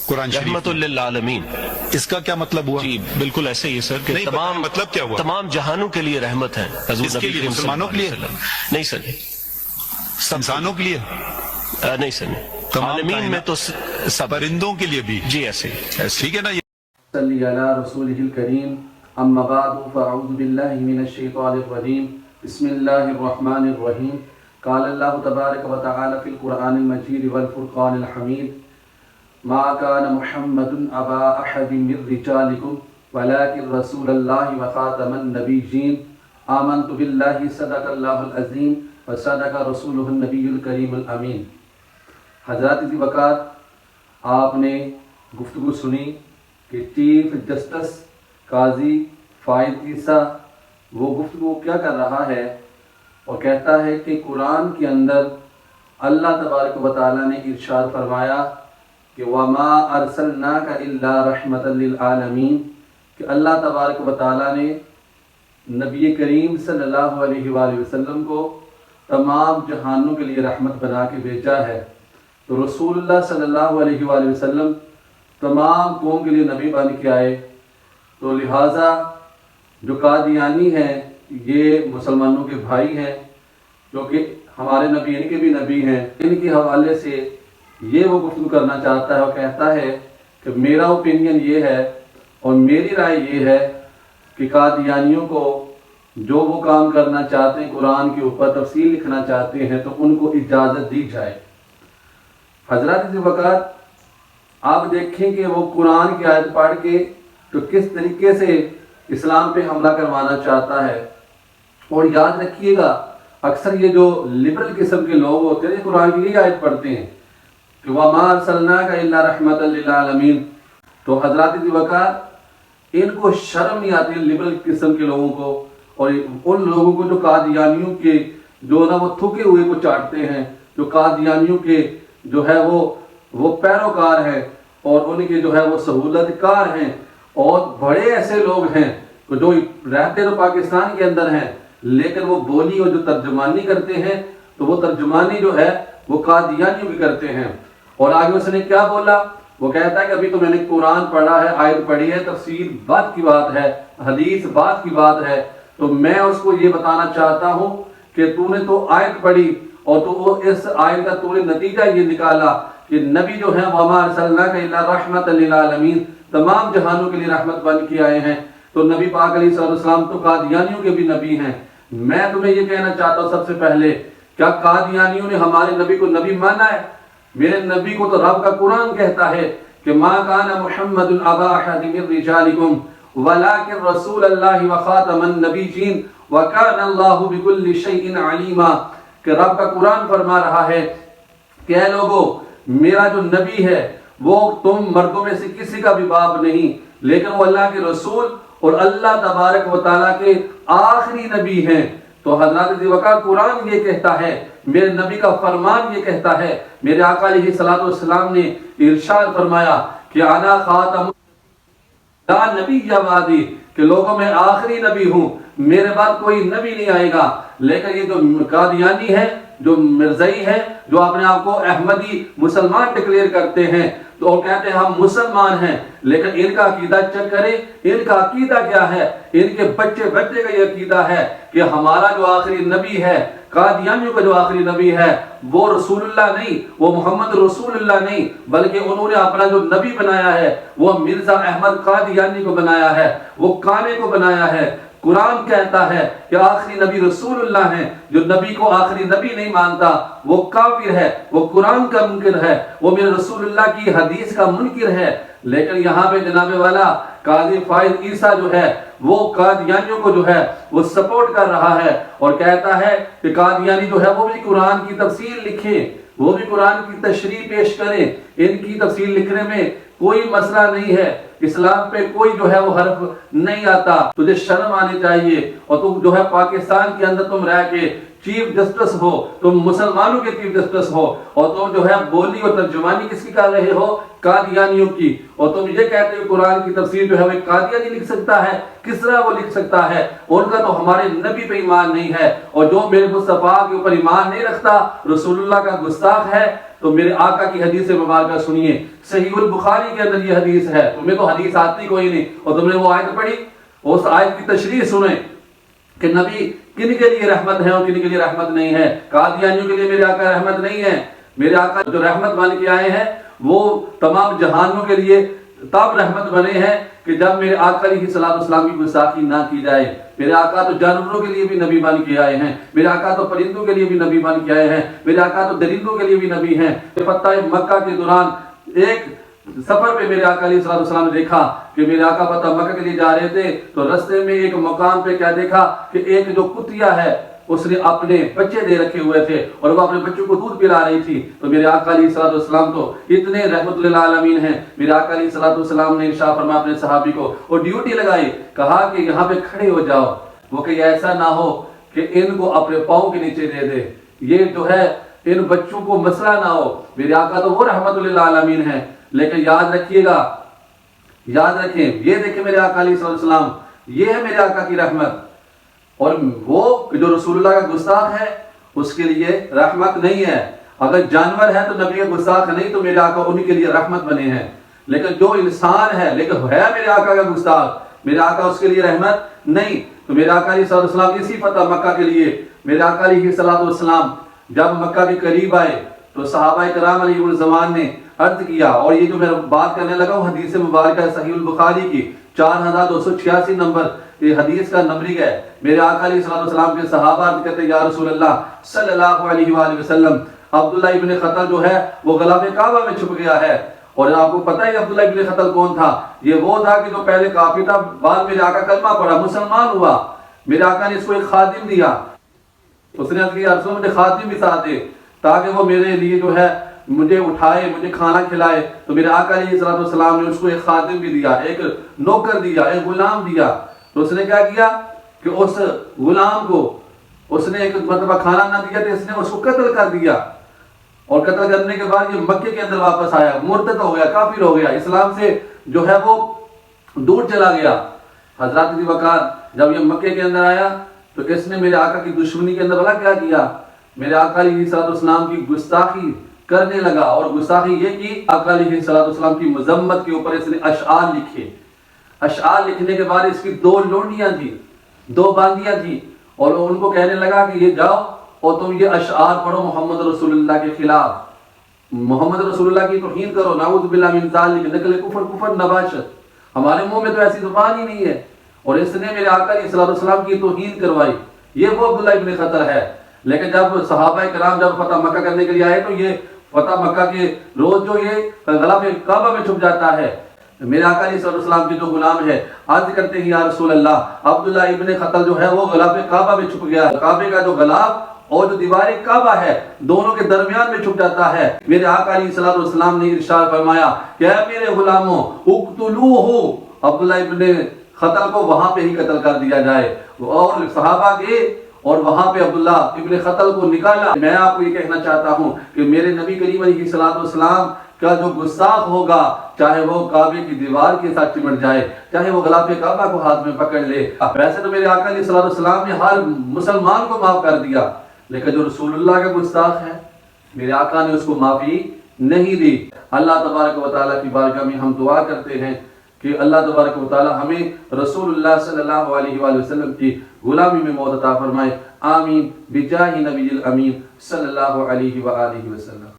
कुरान शरीफ में। रहमतुल लिल आलमीन। इसका क्या मतलब हुआ? जी बिल्कुल ऐसे ही है सर कि नहीं, तमाम मतलब क्या हुआ? तमाम जहानों के लिए रहमत है। हजूर किसके नबी लिए? करीम मुसलमानों के लिए? सल्लल्लाहु अलैहि वसल्लम। नहीं सर, इंसानों के लिए? नहीं सर, तमाम आलमीन में तो सब। परिंदों के लिए भी? जी ऐसे ही। ठीक है ना? सल्ली अला रसूलिहिल करीम अम्मा बादु फ़अऊज़ु बिल्लाहि मिनश शैतानिर रजीम बिस्मिल्लाहिर रहमानिर रहीम क़ाल अल्लाहु तबारक व तआला फ़िल क़ुरआनिल मजीद वल फ़ुरक़ानिल हमीद मा कान मुहम्मदुन अबा अहदिम मिर रिजालिकुम वलाकिन रसूलल्लाहि व ख़ातमन नबिय्यीन आमनतु बिल्लाहि सदक़ल्लाहुल अज़ीम व सदक़ रसूलुहुन नबियुल करीमुल अमीन। हज़रात ज़ी वक़ात, आपने गुफ्तगू सुनी कि चीफ जस्टिस काजी फ़ाइद ईसा वो गुफ्तगू क्या कर रहा है और कहता है कि कुरान के अंदर अल्लाह तबारक व तआला ने इरशाद फरमाया कि वमा अरसलनाका इल्ला रहमतल लिल आलमीन, कि अल्लाह तबारक व तआला ने नबी करीम सल्लल्लाहु अलैहि वसल्लम को तमाम जहानों के लिए रहमत बना के भेजा है। तो रसूलुल्लाह सल्लल्लाहु अलैहि वसल्लम तमाम कौम के लिए नबी बन के आए, तो लिहाजा जो कादियानी हैं ये मुसलमानों के भाई हैं, क्योंकि हमारे नबी इनके भी नबी हैं। इनके हवाले से ये वो गुफ्तगू करना चाहता है और कहता है कि मेरा ओपिनियन ये है और मेरी राय ये है कि कादियानियों को जो वो काम करना चाहते हैं, कुरान के ऊपर तफसील लिखना चाहते हैं, तो उनको इजाज़त दी जाए। हज़रात ज़ी वक़ात, आप देखें कि वो कुरान की आयत पढ़ के तो किस तरीके से इस्लाम पे हमला करवाना चाहता है। और याद रखिएगा, अक्सर ये जो लिबरल किस्म के लोग होते हैं कुरान की यही आयत पढ़ते हैं कि वमा अरसलनाका इल्ला रहमतल लिल आलमीन। तो हज़रात ज़ी वक़ात, इनको शर्म नहीं आती लिबरल किस्म के लोगों को और उन लोगों को जो कादियानियों के जो ना वो थूके हुए को चाटते हैं, जो कादियानियों के जो है वो पैरोकार हैं और उनके जो है वो सहूलतकार हैं। और बड़े ऐसे लोग हैं जो रहते तो पाकिस्तान के अंदर हैं, लेकिन वो बोली और जो तर्जुमानी करते हैं तो वो तर्जुमानी जो है वो कादियानियों की करते हैं। और आगे उसने क्या बोला, वो कहता है कि अभी तो मैंने कुरान पढ़ा है, आयत पढ़ी है, तफसीर बात की बात है, हदीस बात की बात है, तो मैं उसको ये बताना चाहता हूँ कि तूने तो आयत पढ़ी और तो इस आयत का तूने नतीजा ये निकाला कि नबी जो है वमा अरसलनाका इल्ला रहमतल लिल आलमीन, तमाम जहानों के लिए रहमत बन के आए हैं। तो नबी पाक अलैहिस्सलाम तो कादियानियों के भी नबी हैं। मैं तुम्हें ये कहना चाहता हूँ, सबसे पहले, क्या कादियानियों ने हमारे नबी को नबी माना है? मेरे नबी को तो रब का कुरान कहता है कि मा काना मुहम्मदुन अबा अहदिम मिर रिजालिकुम वलाकिन रसूलल्लाहि व खातमन नबिय्यीन व काना अल्लाहु बिकुल्लि शैइन अलीमा। कि रब का कुरान फरमा रहा है कि ऐ लोगों, मेरा जो नबी है वो तुम मर्दों में से किसी का भी बाप नहीं, लेकिन वो अल्लाह के रसूल और अल्लाह तबारक व तआला के आखिरी नबी हैं। तो हज़रत ज़ी वक़ात, कुरान ये कहता है, मेरे नबी का फरमान ये कहता है, मेरे आका अलैहिस्सलातु वस्सलाम ने इरशाद फरमाया कि अना खातमुन ला नबिय्य बादी, कि लोगों में आखिरी नबी हूँ, मेरे बाद कोई नबी नहीं आएगा। लेकिन ये जो कादियानी है, जो मिर्ज़ई है, जो अपने आप को अहमदी मुसलमान डिक्लेयर करते हैं, तो कहते हैं हम मुसलमान हैं, लेकिन इनका अकीदा चेक करें, इनका अकीदा क्या है? इनके बच्चे बच्चे का ये अकीदा है कि हमारा जो आखिरी नबी है, कादियानियों का जो आखिरी नबी है, वो रसूलुल्लाह नहीं, वो मोहम्मद रसूलुल्लाह नहीं, बल्कि उन्होंने अपना जो नबी बनाया है वो मिर्जा अहमद कादियानी को बनाया है, वो काने को बनाया है। कुरान कहता है कि आखिरी नबी रसूलुल्लाह हैं। जो नबी को आखिरी नबी नहीं मानता वो काफिर है, वो कुरान का मुनकिर है, वो मेरे रसूलुल्लाह की हदीस का मुनकिर है। लेकिन यहाँ पे जनाबे वाला काजी फ़ाइद ईसा जो है वो कादियानियों को जो है वो सपोर्ट कर रहा है और कहता है कि कादियानी जो है वो भी कुरान की तफसीर लिखें, वो भी कुरान की तशरीह पेश करें। इनकी तफसीर लिखने में कोई मसला नहीं है, इस्लाम पे कोई जो है वो हर्फ नहीं आता। तुझे शर्म आनी चाहिए। और तुम जो है पाकिस्तान के अंदर तुम रह के चीफ जस्टिस हो, तुम मुसलमानों के चीफ जस्टिस हो, और तुम जो है बोली और तर्जुमानी किसकी कर रहे हो? कादियानियों की। और तुम ये कहते हो कुरान की तफसीर जो है वो कादियानी लिख सकता है, किस तरह वो लिख सकता है? उनका तो हमारे नबी पे ईमान नहीं है, और जो मेरे मुस्तफा के ऊपर ईमान नहीं रखता रसूलुल्लाह का गुस्ताख है। तो मेरे आका की हदीस मुबारक सुनिए। सहीहुल बुखारी के अंदर ये हदीस है। तुम्हें तो हदीस आती कोई नहीं और तुमने वो आयत पढ़ी, उस आयत की तशरीह सुने कि नबी किन के लिए रहमत है और किन के लिए रहमत नहीं है। कादियानियों के लिए मेरे आका रहमत नहीं है। मेरे आका जो रहमत बन के आए हैं वो तमाम जहानों के लिए तब रहमत बने हैं कि जब मेरे आका अलैहिस्सलाम की गुस्ताखी ना की जाए। मेरे आका तो जानवरों के लिए भी नबी बन के आए हैं। मेरे आका तो परिंदों के लिए भी नबी बन के आए हैं। मेरे आका तो दरिंदों के लिए भी नबी हैं। फतह मक्का के दौरान एक सफर पे मेरे आका अलैहिस्सलाम ने देखा कि मेरे आका फतह मक्का के लिए जा रहे थे, तो रास्ते में एक मकाम पे क्या देखा कि एक जो कुतिया है उसने अपने बच्चे दे रखे हुए थे और वो अपने बच्चों को दूध पिला रही थी। तो मेरे आका अलैहिस्सलाम तो इतने रहमतुल आलमीन हैं। मेरे आका अलैहिस्सलाम ने इरशाद फरमाया अपने सहाबी को और ड्यूटी लगाई, कहा कि यहाँ पे खड़े हो जाओ, वो कि ऐसा ना हो कि इनको अपने पाँव के नीचे दे दे, ये जो है इन बच्चों को मसला ना हो। मेरे आका तो वो रहमतुल आलमीन है। लेकिन याद रखिएगा, याद रखें, ये देखें मेरे आका अलैहिस्सलाम, ये है मेरे आका की रहमत। और वो जो रसूलुल्लाह का गुस्ताख है उसके लिए रहमत नहीं है। अगर जानवर है तो नबी का गुस्ताख नहीं, तो मेरे आका उन्हीं के लिए रहमत बने हैं। लेकिन जो इंसान है लेकिन है मेरे आका का गुस्ताख, मेरे आका उसके लिए रहमत नहीं। तो मेरे आका अलैहिस्सलाम इसी फतह मक्का के लिए मेरे आका अलैहिस्सलाम जब मक्का के करीब आए तो सहाबाए किराम अलैहिमुज़्ज़मान ने अर्ज किया, और ये जो मैं बात करने लगा हूँ हदीस मुबारक है सहीहुल बुखारी की 4286 नंबर ये हदीस का नंबरिंग है। मेरे आका अलैहिस्सलाम के सहाबा अर्ज करते या रसूल अल्लाह सल्लल्लाहु अलैहि वसल्लम, अब्दुल्ला इब्न खतल जो है वो गलाफ़े काबा में छुप गया है। और आपको पता है अब्दुल्ला इब्न खतल कौन था? ये वो था कि जो पहले काफिर था, बाद मेरे आका कलमा पढ़ा, मुसलमान हुआ। मेरे आका ने इसको एक खादिम दिया, उसने मुझे खादिम भी साथ दे ताकि वो मेरे लिए जो है मुझे उठाए, मुझे खाना खिलाए। तो मेरे आका अलैहिस्सलाम ने उसको एक खादिम भी दिया, एक नौकर दिया, एक गुलाम दिया। तो उसने क्या किया कि उस गुलाम को उसने एक मतलब खाना ना दिया तो इसने उसको कत्ल कर दिया। और कत्ल करने के बाद ये मक्के के अंदर वापस आया, मुर्तद हो गया, काफिर हो गया, इस्लाम से जो है वो दूर चला गया। हजरत अबू बकर जब ये मक्के के अंदर आया तो इसने मेरे आका की दुश्मनी के अंदर भला क्या किया, मेरे आका अलैहिस्सलाम की गुस्ताखी करने लगा। और गुस्ताखी ये की आका अलैहिस्सलाम की मजम्मत के ऊपर इसने अशआर लिखे। अशआर लिखने के बाद इसकी दो लोंडियां थी, दो बांदियां थी, और उनको कहने लगा कि ये जाओ और तुम ये अशआर पढ़ो मोहम्मद रसूलुल्लाह के खिलाफ, मोहम्मद रसूलुल्लाह की तौहीन करो, नाऊज़ बिल्लाहि मिन ज़ालिक, नकल कुफर कुफर नबाशत, हमारे मुंह में तो ऐसी जुबान ही नहीं है। और इसने मेरे आका अलैहिस्सलाम की तौहीन करवाई। ये वो अब्दुल्ला इब्न खतर है। लेकिन जब सहाबा किराम जब फतह मक्का करने के लिए आए तो ये फतह मक्का के रोज जो ये गलाफ़े काबा में छुप जाता है। मेरे आका अलैहिस्सलाम के जो गुलाम है अर्ज करते हैं या रसूल अल्लाह, अब्दुल्ला इब्न खतल जो है वो गलाफ़े काबा में छुप गया। काबे का जो गलाफ और जो दीवार काबा है दोनों के दरमियान में छुप जाता है। मेरे आका अलैहिस्सलाम ने इरशाद फरमाया कि मेरे गुलामों उक्तुलूहु, अब्दुल्ला इब्न खतल को वहां पे ही कत्ल कर दिया जाए। और सहाबा गए और वहां पे अब्दुल्ला इब्न खतल को निकाला। मैं आपको ये कहना चाहता हूं कि मेरे नबी करीम अलैहिस्सलाम का जो गुस्ताख होगा, चाहे वो काबे की दीवार के साथ चिमट जाए, चाहे वो गलाफ़े काबा को हाथ में पकड़ ले। वैसे तो मेरे आका अलैहिस्सलाम ने हर मुसलमान को माफ कर दिया, लेकिन जो रसूलुल्लाह का गुस्ताख है मेरे आका ने उसको माफी नहीं दी। अल्लाह तबारक व तआला की बारगाह में हम दुआ करते हैं कि अल्लाह तबारक व तआला हमें रसूलुल्लाह सल्लल्लाहु अलैहि वसल्लम की गुलामी में मौत अता फरमाए। आमीन बिजाहि नबील अमीन सल्लल्लाहु अलैहि वसल्लम।